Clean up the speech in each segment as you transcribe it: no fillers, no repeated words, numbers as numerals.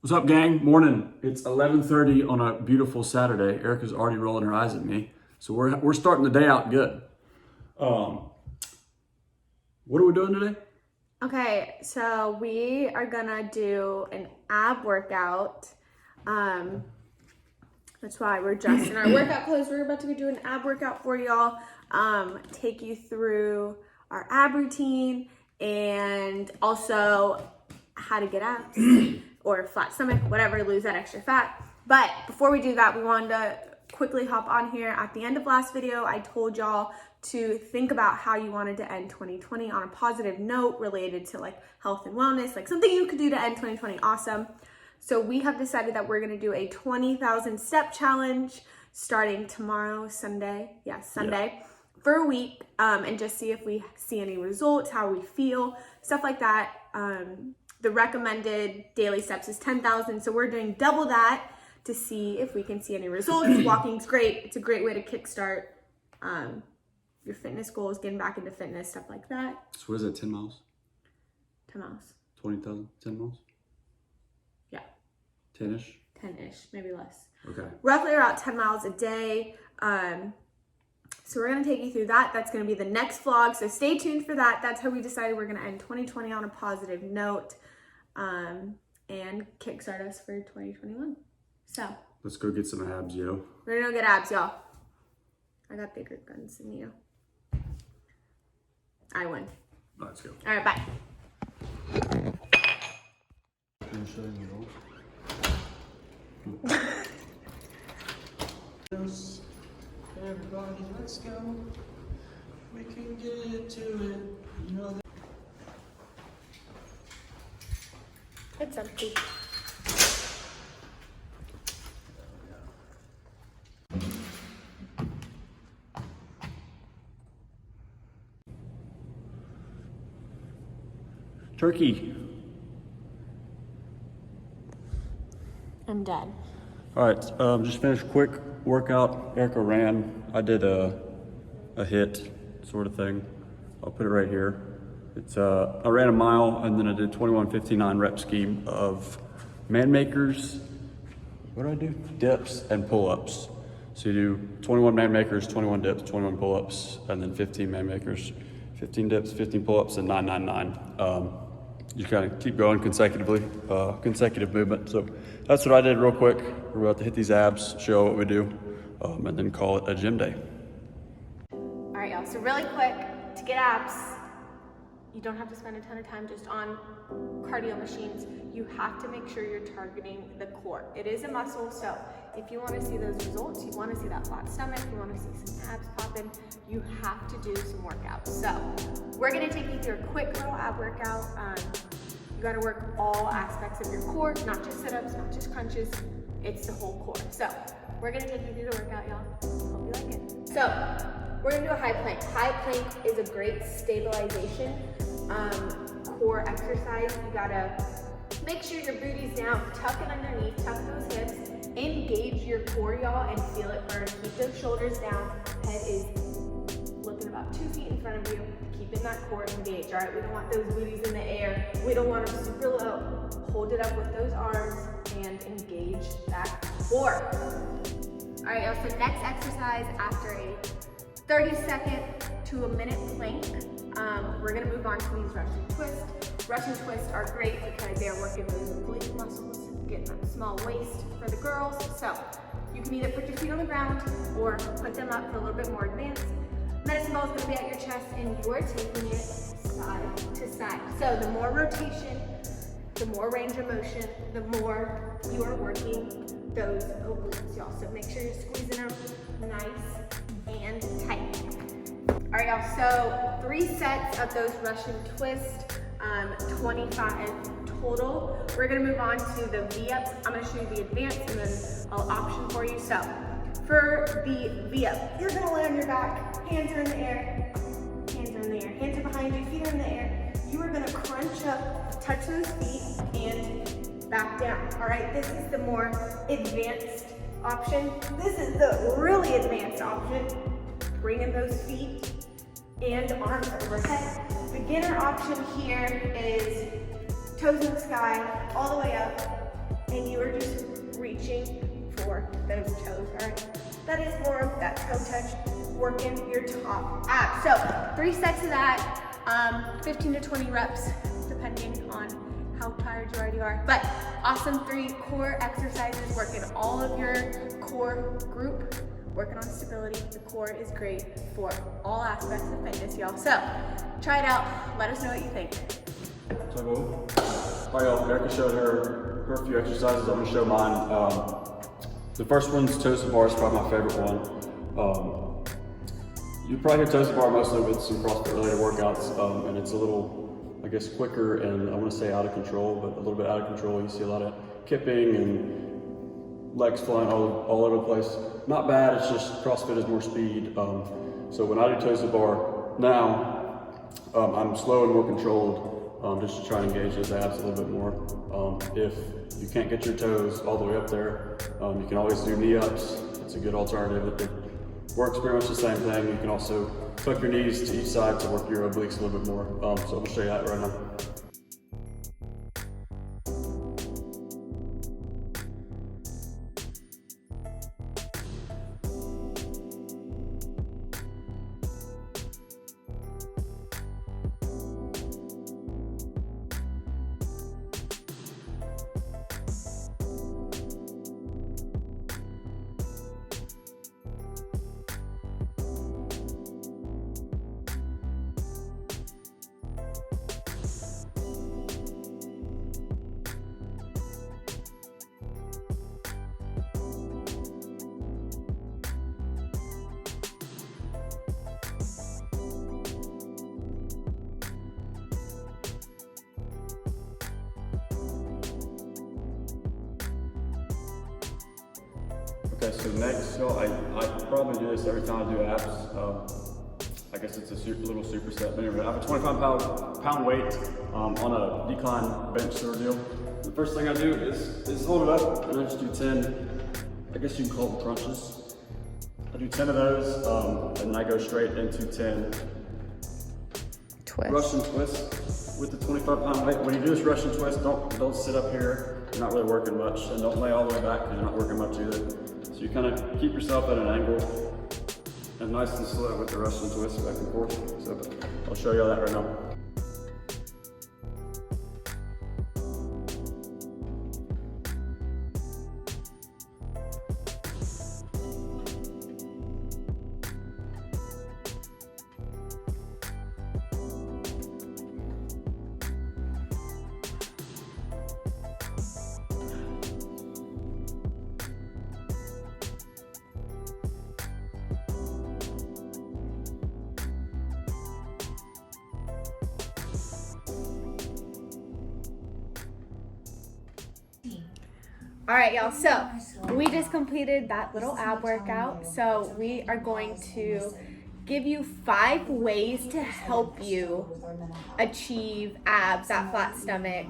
What's up, gang? Morning. It's 11:30 on a beautiful Saturday. Erica's already rolling her eyes at me. So we're starting the day out good. What are we doing today? Okay, so we are gonna do an ab workout. That's why we're dressed in our workout clothes. We're about to do an ab workout for y'all. Take you through our ab routine and also how to get abs or a flat stomach, whatever, to lose that extra fat. But before we do that, we wanted to quickly hop on here. At the end of last video, I told y'all to think about how you wanted to end 2020 on a positive note related to like health and wellness, like something you could do to end 2020 awesome. So we have decided that we're gonna do a 20,000 step challenge starting tomorrow, Sunday. Yes, Sunday. For a week, and just see if we see any results, how we feel, stuff like that. The recommended daily steps is 10,000, so we're doing double that to see if we can see any results. Walking's great. It's a great way to kickstart your fitness goals, getting back into fitness, stuff like that. So what is it, 10 miles? 10 miles. 20,000, 10 miles? Yeah. 10-ish? 10-ish, maybe less. Okay. Roughly about 10 miles a day. So we're gonna take you through that. That's gonna be the next vlog, so stay tuned for that. That's how we decided we're gonna end 2020 on a positive note and kickstart us for 2021. So Let's go get some abs, yo. we're gonna go get abs, y'all. I got bigger guns than you. I win. Let's go. All right, bye. Everybody, let's go. We can get to it. You know that. It's empty. Turkey. I'm dead. All right, just finished quick workout. Erica ran. I did a hit sort of thing. I'll put it right here. It's I ran a mile and then I did 21-59 rep scheme of man makers. What do I do? Dips and pull-ups. So you do 21 man makers, 21 dips, 21 pull-ups, and then 15 man makers, 15 dips, 15 pull-ups, and 999. You kind of keep going consecutively, consecutive movement. So that's what I did real quick. We're about to hit these abs, show what we do, and then call it a gym day. All right, y'all, so really quick, to get abs, you don't have to spend a ton of time just on cardio machines. You have to make sure you're targeting the core. It is a muscle, so if you want to see those results, you want to see that flat stomach, you want to see some abs popping, you have to do some workouts. So we're going to take you through a quick little ab workout. You got to work all aspects of your core, not just sit-ups, not just crunches, it's the whole core. So we're going to take you through the workout, y'all. Hope you like it. So we're going to do a high plank. High plank is a great stabilization core exercise. You got to make sure your booty's down, tuck it underneath, tuck those hips, engage your core, y'all, and feel it burn. Keep those shoulders down. Head is looking about 2 feet in front of you. Keeping that core engaged, all right? We don't want those booties in the air. We don't want them super low. Hold it up with those arms and engage that core. All right, y'all, so next exercise after a 30-second to a minute plank, we're gonna move on to these Russian twists. Russian twists are great because they're working those oblique muscles, getting that small waist for the girls. So you can either put your feet on the ground or put them up for a little bit more advanced. Medicine ball is gonna be at your chest and you're taking it side to side. So the more rotation, the more range of motion, the more you are working those obliques, y'all. So make sure you're squeezing them nice and tight. All right, y'all, so 3 sets of those Russian twists, 25 total. We're gonna move on to the V-ups. I'm gonna show you the advanced and then I'll option for you. So for the V-up, you're gonna lay on your back, hands are in the air, hands are in the air, hands are behind you, feet are in the air. You are gonna crunch up, touch those feet, and back down. All right, this is the more advanced option. This is the really advanced option. Bringing those feet and arms overhead. Beginner option here is toes in the sky, all the way up, and you are just reaching for those toes, all right? That is more of that toe touch, working your top abs. So 3 sets of that, 15 to 20 reps, depending on how tired you already are. But awesome 3 core exercises, working all of your core group, working on stability. The core is great for all aspects of fitness, y'all. So try it out. Let us know what you think. So all right, y'all, Erica showed her few exercises. I'm gonna show mine. The first one's toes to bar is probably my favorite one. You probably hear toes to bar mostly with some CrossFit related workouts, and it's a little, I guess, quicker and I want to say out of control, but a little bit out of control. You see a lot of kipping and legs flying all over the place. Not bad, it's just CrossFit is more speed. So when I do toes to bar now, I'm slow and more controlled, just to try and engage those abs a little bit more. If you can't get your toes all the way up there, you can always do knee ups. It's a good alternative. It works pretty much the same thing. You can also tuck your knees to each side to work your obliques a little bit more. So I'm gonna show you that right now. Okay, so next, so I probably do this every time I do abs. I guess it's a little superset, but anyway, I have a 25 pound weight on a decline bench sort of deal. The first thing I do is hold it up and I just do 10, I guess you can call them crunches. I do 10 of those and I go straight into 10 Russian twists with the 25 pound weight. When you do this Russian twist, don't sit up here. You're not really working much, and don't lay all the way back because you're not working much either. So you kind of keep yourself at an angle and nice and slow with the Russian twist back and forth. So I'll show you all that right now. All right, y'all, so we just completed that little ab workout. So we are going to give you 5 ways to help you achieve abs, that flat stomach,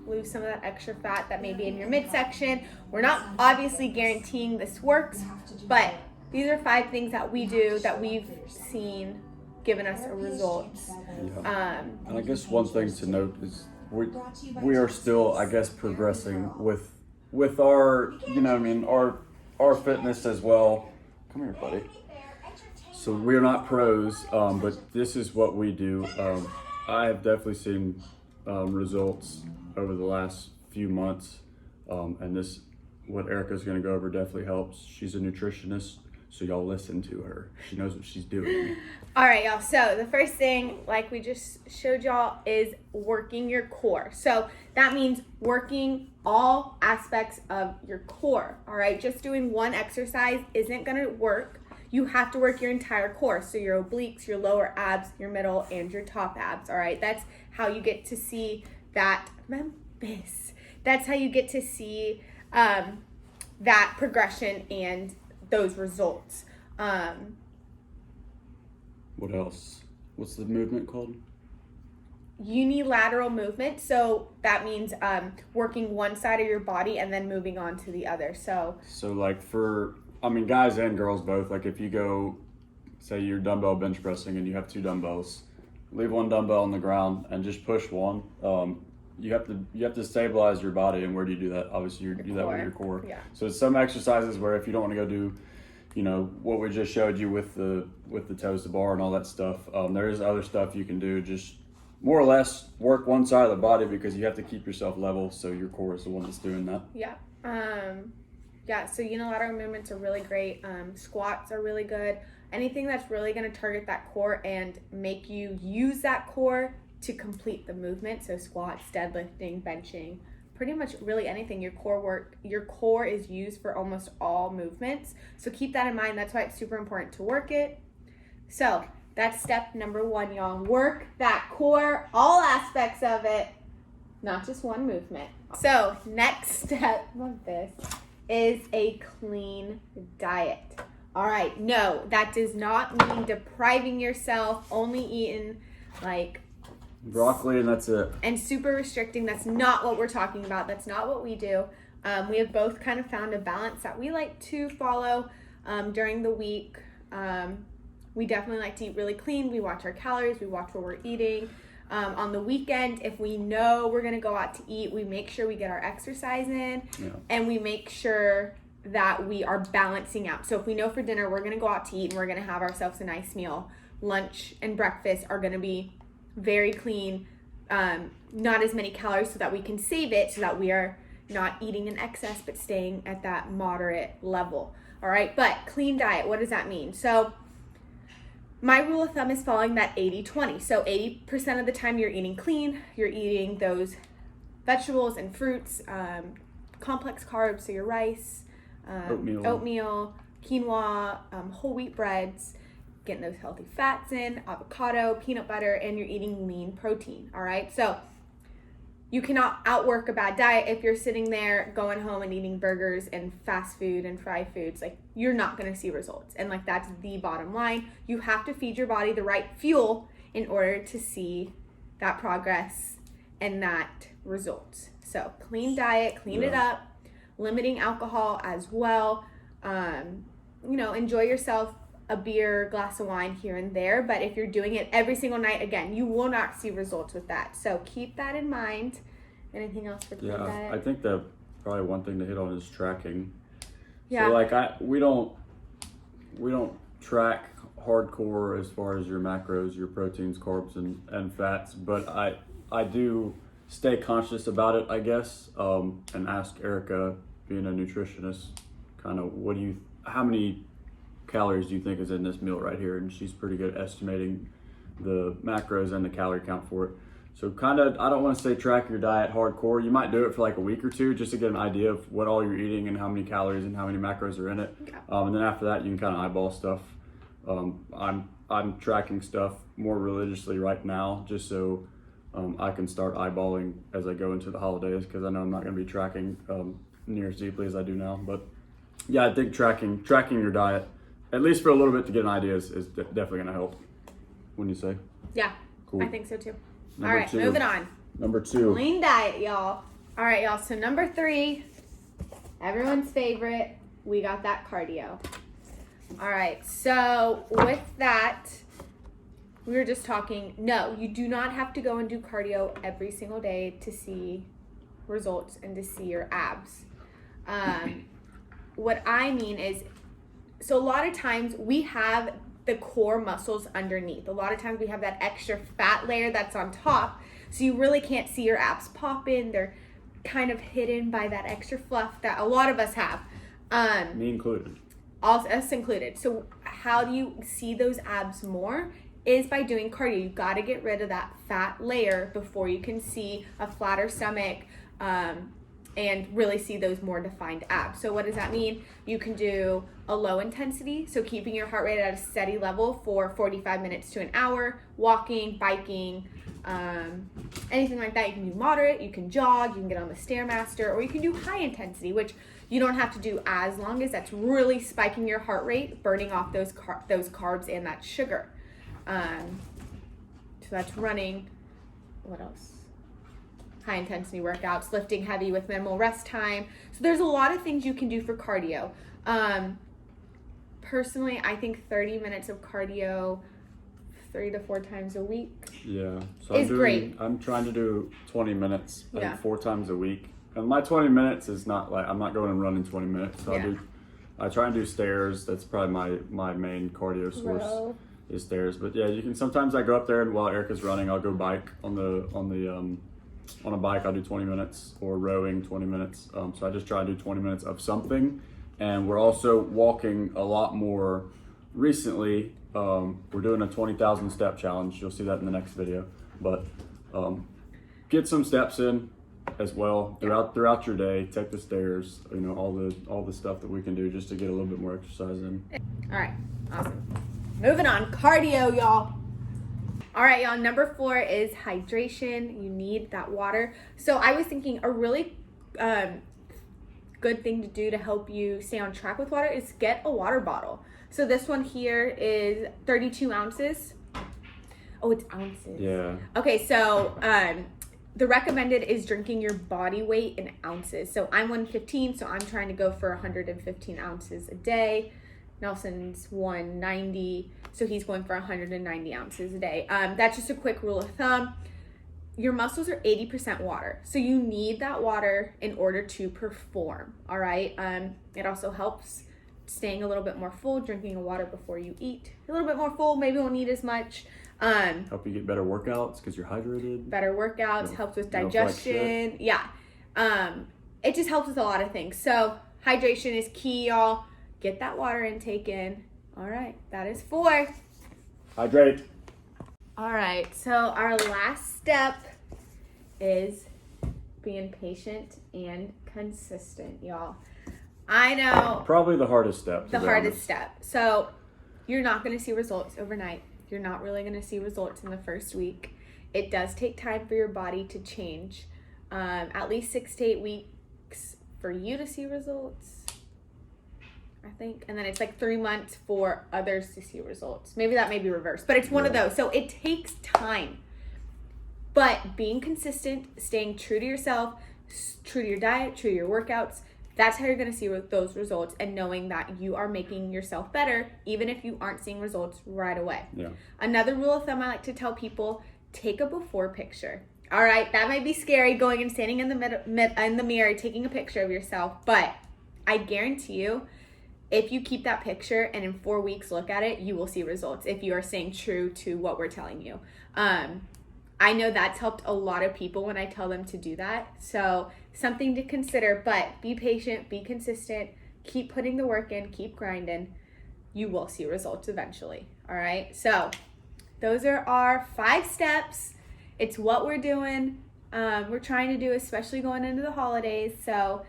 lose some of that extra fat that may be in your midsection. We're not obviously guaranteeing this works, but these are 5 things that we do that we've seen given us a result. Yeah. And I guess one thing to note is we are still, I guess, progressing with our, you know, I mean, our fitness as well. Come here, buddy. So we're not pros, but this is what we do. I have definitely seen results over the last few months, and this, what Erica's gonna go over, definitely helps. She's a nutritionist, so y'all listen to her. She knows what she's doing. All right, y'all. So the first thing, like we just showed y'all, is working your core. So that means working all aspects of your core, all right? Just doing one exercise isn't gonna work. You have to work your entire core. So your obliques, your lower abs, your middle, and your top abs, all right? That's how you get to see that, that's how you get to see that progression and those results. What else? What's the movement called? Unilateral movement. So that means working one side of your body and then moving on to the other. So like for, I mean, guys and girls both, like if you go, say you're dumbbell bench pressing and you have 2 dumbbells, leave one dumbbell on the ground and just push one. you have to stabilize your body, and where do you do that? Obviously, you do that with your core. Yeah. So some exercises where if you don't want to go do, what we just showed you with the toes to bar and all that stuff, there is other stuff you can do. Just more or less work one side of the body because you have to keep yourself level. So your core is the one that's doing that. Yeah. Yeah. So unilateral movements are really great. Squats are really good. Anything that's really going to target that core and make you use that core to complete the movement. So squats, deadlifting, benching, pretty much really anything. Your core is used for almost all movements. So keep that in mind. That's why it's super important to work it. So that's step number 1, y'all. Work that core, all aspects of it, not just one movement. So next step of this is a clean diet. All right, no, that does not mean depriving yourself, only eating like Broccoli and that's it. and super restricting. That's not what we're talking about. That's not what we do. We have both kind of found a balance that we like to follow during the week. We definitely like to eat really clean. We watch our calories. We watch what we're eating. On the weekend, if we know we're going to go out to eat, we make sure we get our exercise in, and we make sure that we are balancing out. So if we know for dinner we're going to go out to eat and we're going to have ourselves a nice meal, lunch and breakfast are going to be very clean, not as many calories, so that we can save it, so that we are not eating in excess but staying at that moderate level. All right, but clean diet, what does that mean? So my rule of thumb is following that 80-20. So 80% of the time you're eating clean, you're eating those vegetables and fruits, complex carbs, so your rice, oatmeal, quinoa, whole wheat breads, getting those healthy fats in, avocado, peanut butter, and you're eating lean protein, all right? So you cannot outwork a bad diet if you're sitting there going home and eating burgers and fast food and fried foods. Like, you're not going to see results. And like, that's the bottom line. You have to feed your body the right fuel in order to see that progress and that result. So clean diet, clean it up, limiting alcohol as well. Enjoy yourself a beer, glass of wine here and there, but if you're doing it every single night, again, you will not see results with that. So keep that in mind. Anything else for clean diet? I think that probably one thing to hit on is tracking. Yeah. So like we don't track hardcore as far as your macros, your proteins, carbs, and fats, but I do stay conscious about it, I guess, and ask Erica, being a nutritionist, kind of how many calories do you think is in this meal right here? And she's pretty good at estimating the macros and the calorie count for it. So kind of, I don't want to say track your diet hardcore. You might do it for like a week or two just to get an idea of what all you're eating and how many calories and how many macros are in it. Okay. And then after that, you can kind of eyeball stuff. I'm tracking stuff more religiously right now, just so I can start eyeballing as I go into the holidays, because I know I'm not going to be tracking near as deeply as I do now. But yeah, I think tracking your diet, at least for a little bit, to get an idea is definitely going to help. Wouldn't you say? Yeah, Cool. I think so too. Number all right, 2. moving on. Number 2. Clean diet, y'all. All right, y'all. So number 3, everyone's favorite, we got that cardio. All right, so with that, we were just talking, no, you do not have to go and do cardio every single day to see results and to see your abs. What I mean is, so a lot of times we have the core muscles underneath. A lot of times we have that extra fat layer that's on top, so you really can't see your abs pop in. They're kind of hidden by that extra fluff that a lot of us have. Me included. Us included. So how do you see those abs more? Is by doing cardio. You got to get rid of that fat layer before you can see a flatter stomach, and really see those more defined abs. So what does that mean? You can do a low intensity, so keeping your heart rate at a steady level for 45 minutes to an hour, walking, biking, anything like that. You can do moderate, you can jog, you can get on the Stairmaster, or you can do high intensity, which you don't have to do as long as that's really spiking your heart rate, burning off those carbs and that sugar. So that's running. What else? High intensity workouts, lifting heavy with minimal rest time. So there's a lot of things you can do for cardio. Personally, I think 30 minutes of cardio 3 to 4 times a week. Yeah. So Is great. I'm trying to do 20 minutes, I think Yeah. 4 times a week. And my 20 minutes is not like, I'm not going and running 20 minutes. So Yeah. I try and do stairs. That's probably my main cardio source. Row. Is stairs. But yeah, you can sometimes I go up there and while Erica's running, I'll go bike on a bike. I'll do 20 minutes or rowing 20 minutes. So I just try to do 20 minutes of something. And we're also walking a lot more recently. We're doing a 20,000 step challenge. You'll see that in the next video. But get some steps in as well throughout your day. Take the stairs. You know, all the stuff that we can do just to get a little bit more exercise in. All right, awesome. Moving on, cardio, y'all. All right, y'all, number 4 is hydration. You need that water. So I was thinking a really good thing to do to help you stay on track with water is get a water bottle. So this one here is 32 ounces. Oh, it's ounces. Yeah. Okay, so the recommended is drinking your body weight in ounces. So I'm 115, so I'm trying to go for 115 ounces a day. Nelson's 190, so he's going for 190 ounces a day. That's just a quick rule of thumb. Your muscles are 80% water, so you need that water in order to perform, all right? It also helps staying a little bit more full, drinking water before you eat. A little bit more full, maybe won't need as much. Help you get better workouts because you're hydrated. Better workouts, No, helps with you don't feel like digestion. Yeah. It just helps with a lot of things. So hydration is key, y'all. Get that water intake in. All right, that is 4. Hydrate. All right, so our last step is being patient and consistent, y'all. I know Probably the hardest step. the hardest step. So you're not going to see results overnight. You're not really going to see results in the first week. It does take time for your body to change. At least 6 to 8 weeks for you to see results, I think. And then it's like 3 months for others to see results. Maybe that may be reversed, but it's one of those. So it takes time. But being consistent, staying true to yourself, true to your diet, true to your workouts, that's how you're going to see those results, and knowing that you are making yourself better, even if you aren't seeing results right away. Yeah. Another rule of thumb I like to tell people, take a before picture. All right, that might be scary, going and standing in the mirror, taking a picture of yourself, but I guarantee you, if you keep that picture and in 4 weeks look at it, you will see results if you are staying true to what we're telling you. I know that's helped a lot of people when I tell them to do that. So something to consider, but be patient, be consistent, keep putting the work in, keep grinding. You will see results eventually. All right. So those are our 5 steps. It's what we're doing. We're trying to do, especially going into the holidays. So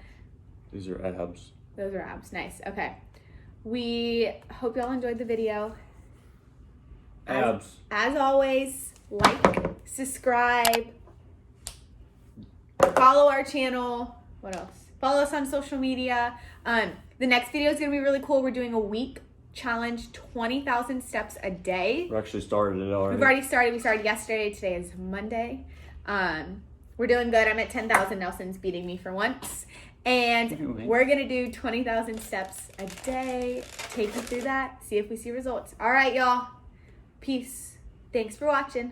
These are abs. those are abs. Nice. Okay. We hope y'all enjoyed the video. Abs. As always, like, subscribe, follow our channel. What else? Follow us on social media. The next video is going to be really cool. We're doing a week challenge, 20,000 steps a day. We actually started it already. We've already started. We started yesterday. Today is Monday. We're doing good. I'm at 10,000. Nelson's beating me for once. And we're going to do 20,000 steps a day. Take you through that. See if we see results. All right, y'all. Peace. Thanks for watching.